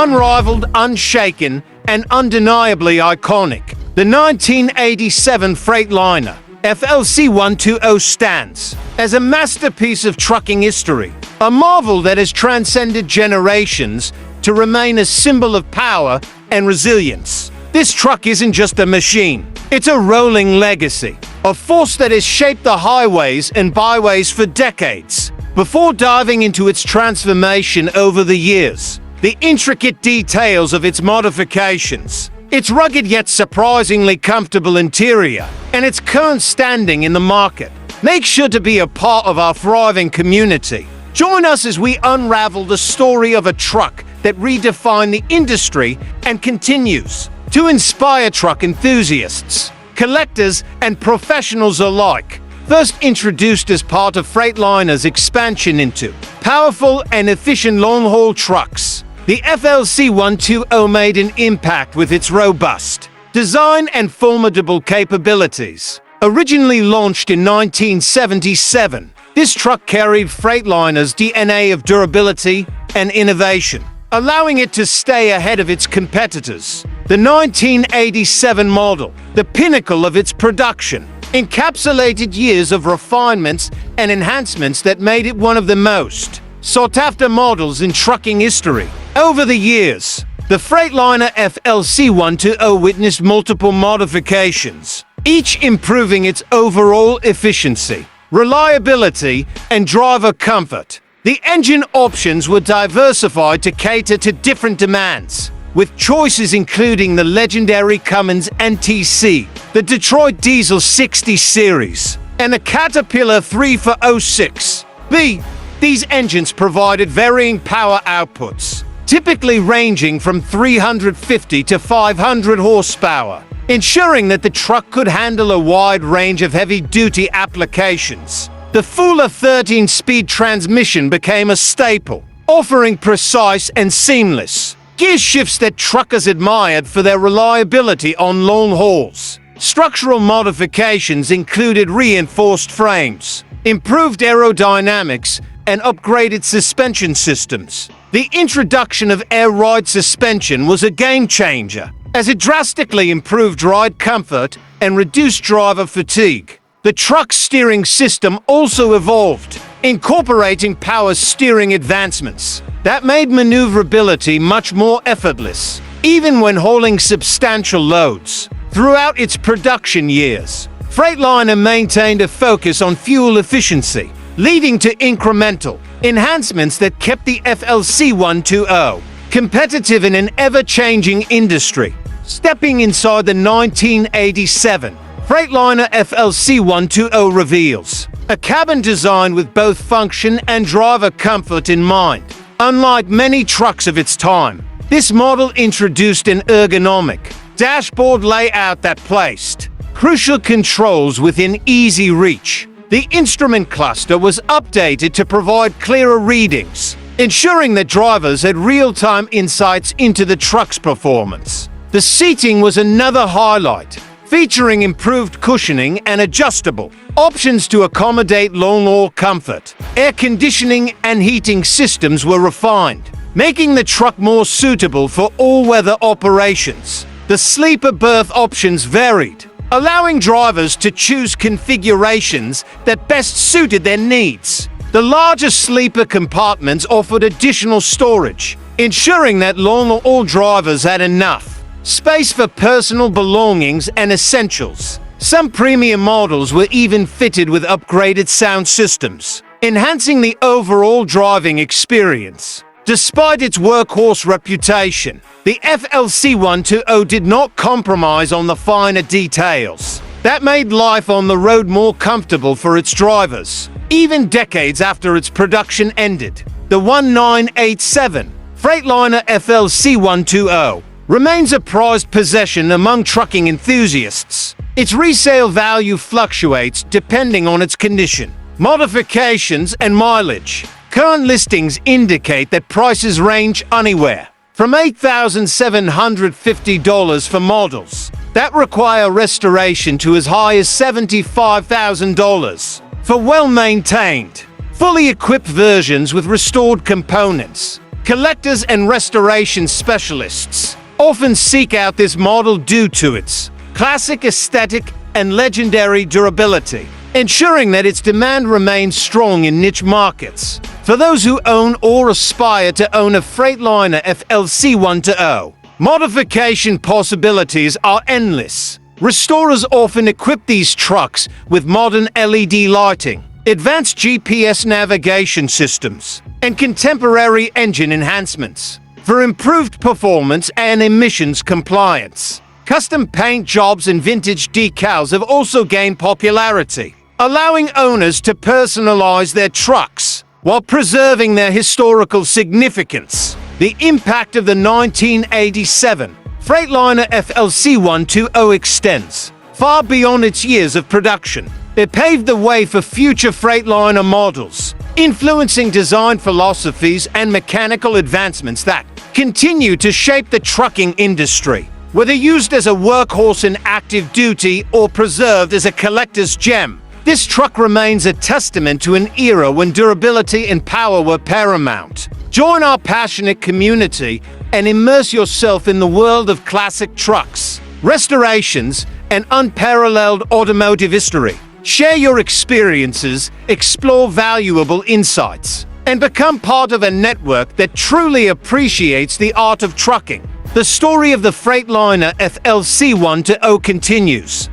unrivaled, unshaken, and undeniably iconic, the 1987 Freightliner FLC 120 stands as a masterpiece of trucking history, a marvel that has transcended generations to remain a symbol of power and resilience. This truck isn't just a machine, it's a rolling legacy, a force that has shaped the highways and byways for decades. Before diving into its transformation over the years, the intricate details of its modifications, its rugged yet surprisingly comfortable interior, and its current standing in the market, make sure to be a part of our thriving community. Join us as we unravel the story of a truck that redefined the industry and continues to inspire truck enthusiasts, collectors, and professionals alike. First introduced as part of Freightliner's expansion into powerful and efficient long-haul trucks, the FLC 120 made an impact with its robust design and formidable capabilities. Originally launched in 1977, this truck carried Freightliner's DNA of durability and innovation, allowing it to stay ahead of its competitors. The 1987 model, the pinnacle of its production, encapsulated years of refinements and enhancements that made it one of the most sought-after models in trucking history. Over the years, the Freightliner FLC 120 witnessed multiple modifications, each improving its overall efficiency, reliability, and driver comfort. The engine options were diversified to cater to different demands, with choices including the legendary Cummins NTC, the Detroit Diesel 60 Series, and the Caterpillar 34006B. These engines provided varying power outputs, typically ranging from 350 to 500 horsepower, ensuring that the truck could handle a wide range of heavy-duty applications. The fuller 13-speed transmission became a staple, offering precise and seamless gear shifts that truckers admired for their reliability on long hauls. Structural modifications included reinforced frames, improved aerodynamics, and upgraded suspension systems. The introduction of air ride suspension was a game-changer, as it drastically improved ride comfort and reduced driver fatigue. The truck's steering system also evolved, incorporating power steering advancements that made maneuverability much more effortless, even when hauling substantial loads. Throughout its production years, Freightliner maintained a focus on fuel efficiency, leading to incremental enhancements that kept the FLC 120 competitive in an ever-changing industry. Stepping inside the 1987 Freightliner FLC 120 reveals a cabin designed with both function and driver comfort in mind. Unlike many trucks of its time, this model introduced an ergonomic dashboard layout that placed crucial controls within easy reach. The instrument cluster was updated to provide clearer readings, ensuring that drivers had real-time insights into the truck's performance. The seating was another highlight, featuring improved cushioning and adjustable options to accommodate long-haul comfort. Air conditioning and heating systems were refined, making the truck more suitable for all-weather operations. The sleeper berth options varied, allowing drivers to choose configurations that best suited their needs. The larger sleeper compartments offered additional storage, ensuring that long-haul drivers had enough space for personal belongings and essentials. Some premium models were even fitted with upgraded sound systems, enhancing the overall driving experience. Despite its workhorse reputation, the FLC 120 did not compromise on the finer details that made life on the road more comfortable for its drivers. Even decades after its production ended, the 1987 Freightliner FLC 120 remains a prized possession among trucking enthusiasts. Its resale value fluctuates depending on its condition, modifications, and mileage. Current listings indicate that prices range anywhere from $8,750 for models that require restoration to as high as $75,000 for well-maintained, fully equipped versions with restored components. Collectors and restoration specialists often seek out this model due to its classic aesthetic and legendary durability, ensuring that its demand remains strong in niche markets. For those who own or aspire to own a Freightliner FLC 1.0, modification possibilities are endless. Restorers often equip these trucks with modern LED lighting, advanced GPS navigation systems, and contemporary engine enhancements for improved performance and emissions compliance. Custom paint jobs and vintage decals have also gained popularity, allowing owners to personalize their trucks while preserving their historical significance. The impact of the 1987 Freightliner FLC 1.0 extends far beyond its years of production. It paved the way for future Freightliner models, influencing design philosophies and mechanical advancements that continue to shape the trucking industry. Whether used as a workhorse in active duty or preserved as a collector's gem, this truck remains a testament to an era when durability and power were paramount. Join our passionate community and immerse yourself in the world of classic trucks, restorations, and unparalleled automotive history. Share your experiences, explore valuable insights, and become part of a network that truly appreciates the art of trucking. The story of the Freightliner FLC 1.0 continues.